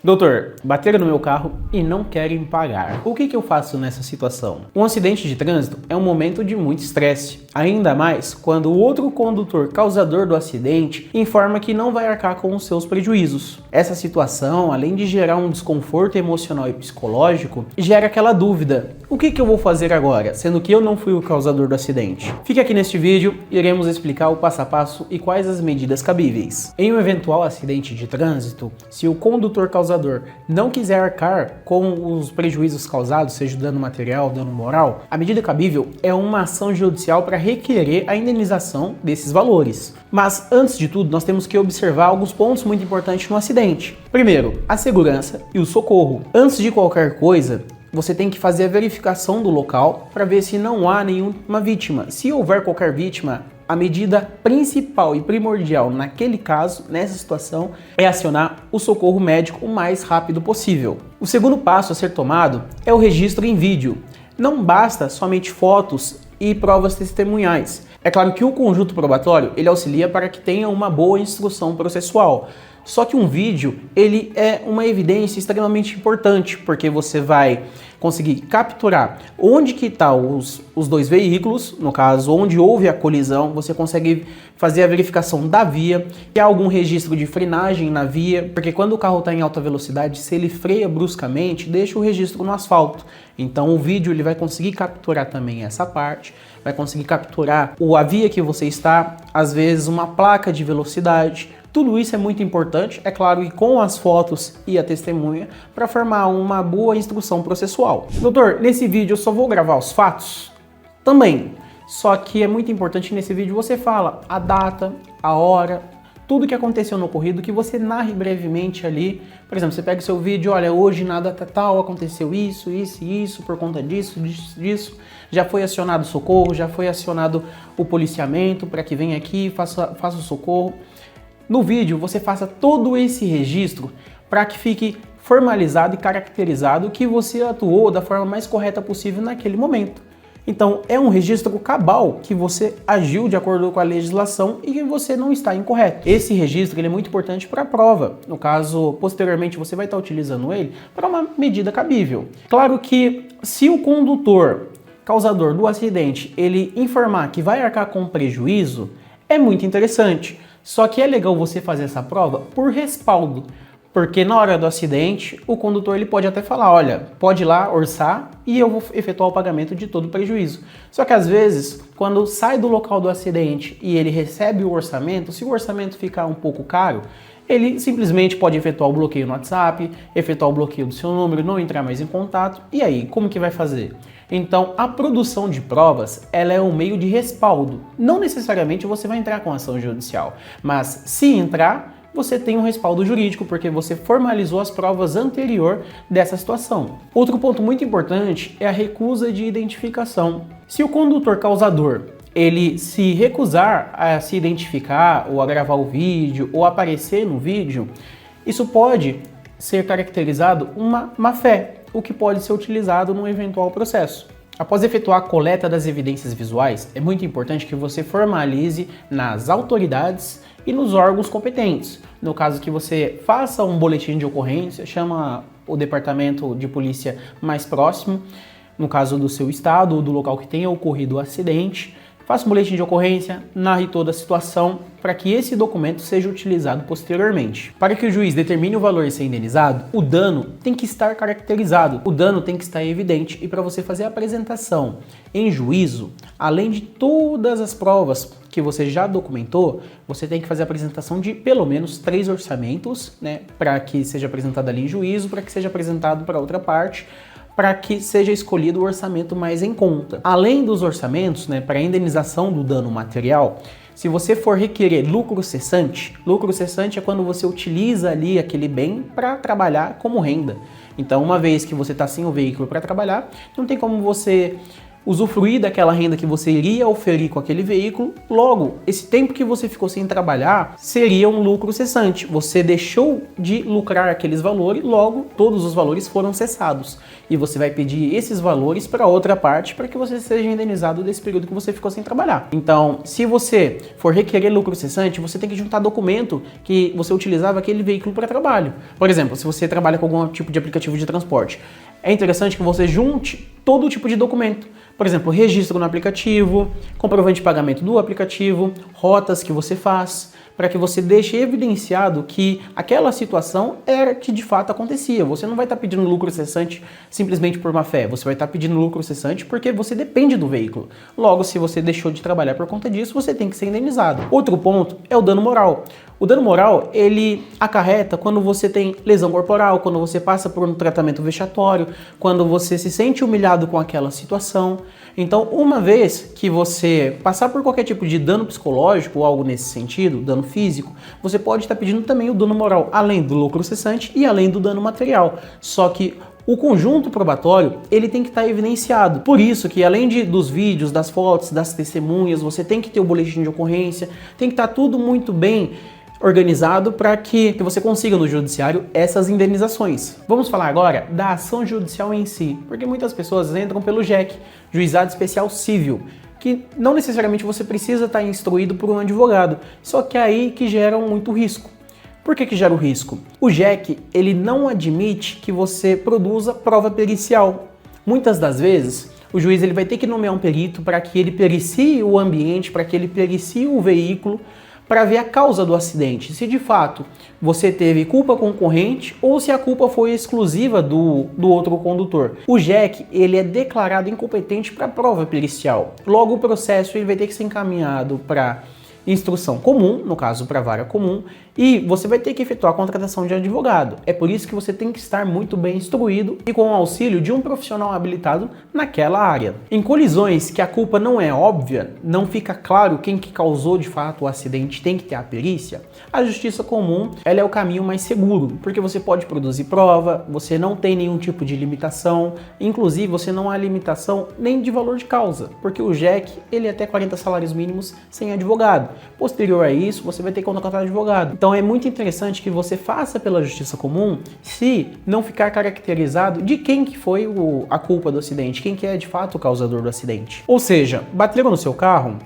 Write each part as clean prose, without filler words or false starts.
Doutor, bateram no meu carro e não querem pagar. O que eu faço nessa situação? Um acidente de trânsito é um momento de muito estresse, ainda mais quando o outro condutor causador do acidente informa que não vai arcar com os seus prejuízos. Essa situação, além de gerar um desconforto emocional e psicológico, gera aquela dúvida: o que eu vou fazer agora, sendo que eu não fui o causador do acidente? Fique aqui neste vídeo, iremos explicar o passo a passo e quais as medidas cabíveis. Em um eventual acidente de trânsito, se o condutor causador não quiser arcar com os prejuízos causados, seja dano material, dano moral, a medida cabível é uma ação judicial para requerer a indenização desses valores. Mas antes de tudo, nós temos que observar alguns pontos muito importantes no acidente. Primeiro, a segurança e o socorro. Antes de qualquer coisa, você tem que fazer a verificação do local para ver se não há nenhuma vítima. Se houver qualquer vítima, a medida principal e primordial naquele caso, nessa situação, é acionar o socorro médico o mais rápido possível. O segundo passo a ser tomado é o registro em vídeo. Não basta somente fotos e provas testemunhais. É claro que o conjunto probatório ele auxilia para que tenha uma boa instrução processual. Só que um vídeo, ele é uma evidência extremamente importante, porque você vai conseguir capturar onde que estão os dois veículos, no caso, onde houve a colisão, você consegue fazer a verificação da via, se há algum registro de frenagem na via, porque quando o carro está em alta velocidade, se ele freia bruscamente, deixa o registro no asfalto. Então o vídeo ele vai conseguir capturar também essa parte, vai conseguir capturar a via que você está, às vezes uma placa de velocidade. Tudo isso é muito importante, é claro, e com as fotos e a testemunha para formar uma boa instrução processual. Doutor, nesse vídeo eu só vou gravar os fatos? Também. Só que é muito importante nesse vídeo você fala a data, a hora, tudo que aconteceu no ocorrido, que você narre brevemente ali. Por exemplo, você pega o seu vídeo, olha, hoje na data tal aconteceu isso, isso e isso, por conta disso, disso. Já foi acionado o socorro, já foi acionado o policiamento para que venha aqui e faça o socorro. No vídeo você faça todo esse registro para que fique formalizado e caracterizado que você atuou da forma mais correta possível naquele momento. Então é um registro cabal que você agiu de acordo com a legislação e que você não está incorreto. Esse registro ele é muito importante para a prova. No caso, posteriormente você vai estar utilizando ele para uma medida cabível. Claro que se o condutor causador do acidente ele informar que vai arcar com prejuízo, é muito interessante. Só que é legal você fazer essa prova por respaldo, porque na hora do acidente o condutor ele pode até falar, olha, pode ir lá orçar e eu vou efetuar o pagamento de todo o prejuízo. Só que às vezes, quando sai do local do acidente e ele recebe o orçamento, se o orçamento ficar um pouco caro, ele simplesmente pode efetuar o bloqueio no WhatsApp, efetuar o bloqueio do seu número, não entrar mais em contato. E aí, como que vai fazer? Então, a produção de provas, ela é um meio de respaldo. Não necessariamente você vai entrar com ação judicial, mas se entrar, você tem um respaldo jurídico, porque você formalizou as provas anterior dessa situação. Outro ponto muito importante é a recusa de identificação. Se o condutor causador ele se recusar a se identificar ou a gravar o vídeo ou aparecer no vídeo, isso pode ser caracterizado uma má-fé, o que pode ser utilizado num eventual processo. Após efetuar a coleta das evidências visuais, é muito importante que você formalize nas autoridades e nos órgãos competentes. No caso que você faça um boletim de ocorrência, chama o departamento de polícia mais próximo, no caso do seu estado ou do local que tenha ocorrido o acidente, faça um boletim de ocorrência, narre toda a situação para que esse documento seja utilizado posteriormente. Para que o juiz determine o valor a ser indenizado, o dano tem que estar caracterizado, o dano tem que estar evidente. E para você fazer a apresentação em juízo, além de todas as provas que você já documentou, você tem que fazer a apresentação de pelo menos 3 orçamentos, né, para que seja apresentado ali em juízo, para que seja apresentado para outra parte, para que seja escolhido o orçamento mais em conta. Além dos orçamentos, né, para a indenização do dano material, se você for requerer lucro cessante é quando você utiliza ali aquele bem para trabalhar como renda. Então, uma vez que você está sem o veículo para trabalhar, não tem como você usufruir daquela renda que você iria oferir com aquele veículo. Logo, esse tempo que você ficou sem trabalhar seria um lucro cessante. Você deixou de lucrar aqueles valores, logo todos os valores foram cessados. E você vai pedir esses valores para outra parte para que você seja indenizado desse período que você ficou sem trabalhar. Então, se você for requerer lucro cessante, você tem que juntar documento que você utilizava aquele veículo para trabalho. Por exemplo, se você trabalha com algum tipo de aplicativo de transporte, é interessante que você junte todo tipo de documento. Por exemplo, registro no aplicativo, comprovante de pagamento do aplicativo, rotas que você faz, para que você deixe evidenciado que aquela situação era que de fato acontecia. Você não vai estar pedindo lucro cessante simplesmente por má fé, você vai estar pedindo lucro cessante porque você depende do veículo. Logo, se você deixou de trabalhar por conta disso, você tem que ser indenizado. Outro ponto é o dano moral. O dano moral, ele acarreta quando você tem lesão corporal, quando você passa por um tratamento vexatório, quando você se sente humilhado com aquela situação. Então, uma vez que você passar por qualquer tipo de dano psicológico ou algo nesse sentido, dano físico, você pode estar pedindo também o dano moral, além do lucro cessante e além do dano material. Só que o conjunto probatório, ele tem que estar evidenciado. Por isso que além dos vídeos, das fotos, das testemunhas, você tem que ter o boletim de ocorrência, tem que estar tudo muito bem organizado para que você consiga no judiciário essas indenizações. Vamos falar agora da ação judicial em si, porque muitas pessoas entram pelo JEC, Juizado Especial Civil, que não necessariamente você precisa estar instruído por um advogado, só que é aí que gera muito risco. Por que gera o risco? O JEC, ele não admite que você produza prova pericial. Muitas das vezes, o juiz ele vai ter que nomear um perito para que ele pericie o ambiente, para que ele pericie o veículo, para ver a causa do acidente, se de fato você teve culpa concorrente ou se a culpa foi exclusiva do outro condutor. O JEC, ele é declarado incompetente para prova pericial. Logo, o processo ele vai ter que ser encaminhado para instrução comum, no caso para vara comum, e você vai ter que efetuar a contratação de advogado. É por isso que você tem que estar muito bem instruído e com o auxílio de um profissional habilitado naquela área. Em colisões que a culpa não é óbvia, não fica claro quem que causou de fato o acidente, tem que ter a perícia, a justiça comum ela é o caminho mais seguro, porque você pode produzir prova, você não tem nenhum tipo de limitação, inclusive você não há limitação nem de valor de causa, porque o JEC ele é até 40 salários mínimos sem advogado. Posterior a isso, você vai ter que contratar advogado. Então é muito interessante que você faça pela justiça comum se não ficar caracterizado de quem que foi a culpa do acidente, quem que é de fato o causador do acidente. Ou seja, bateram no seu carro,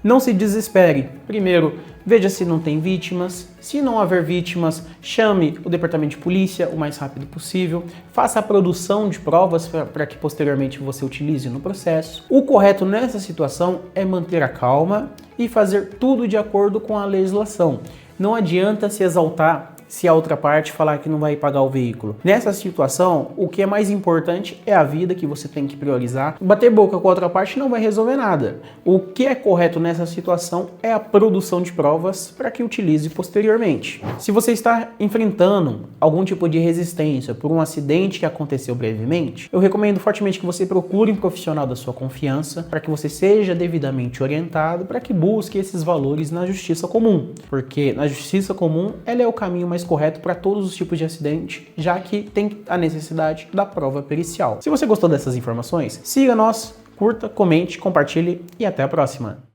não se desespere. Primeiro, veja se não tem vítimas. Se não haver vítimas, chame o departamento de polícia o mais rápido possível. Faça a produção de provas para que posteriormente você utilize no processo. O correto nessa situação é manter a calma e fazer tudo de acordo com a legislação. Não adianta se exaltar se a outra parte falar que não vai pagar o veículo. Nessa situação, o que é mais importante é a vida que você tem que priorizar. Bater boca com a outra parte não vai resolver nada. O que é correto nessa situação é a produção de provas para que utilize posteriormente. Se você está enfrentando algum tipo de resistência por um acidente que aconteceu brevemente, eu recomendo fortemente que você procure um profissional da sua confiança para que você seja devidamente orientado para que busque esses valores na justiça comum, porque na justiça comum ela é o caminho mais correto para todos os tipos de acidente, já que tem a necessidade da prova pericial. Se você gostou dessas informações, siga nós, curta, comente, compartilhe e até a próxima.